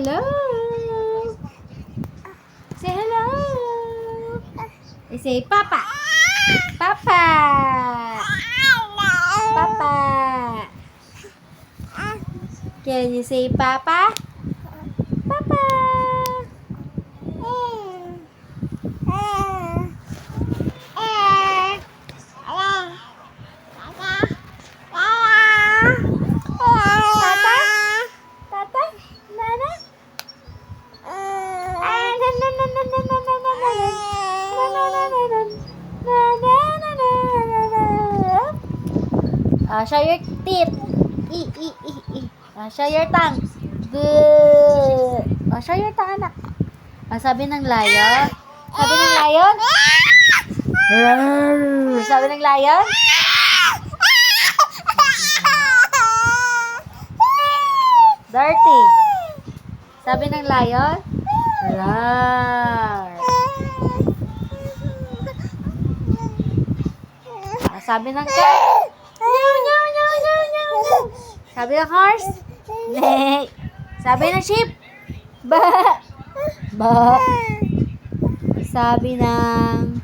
hello. Say hello. Say Papa. Papa. Papa. Can you say Papa? Papa. Show your teeth. Show your tongue. Good. Show your tongue, anak. Sabi ng lion. Sabi ng lion. Sabi ng lion. Dirty. Sabi ng lion. Roar. Sabi ng cat. Sabi ng horse. Neigh. Sabi ng sheep. Ba. Ba. Sabi ng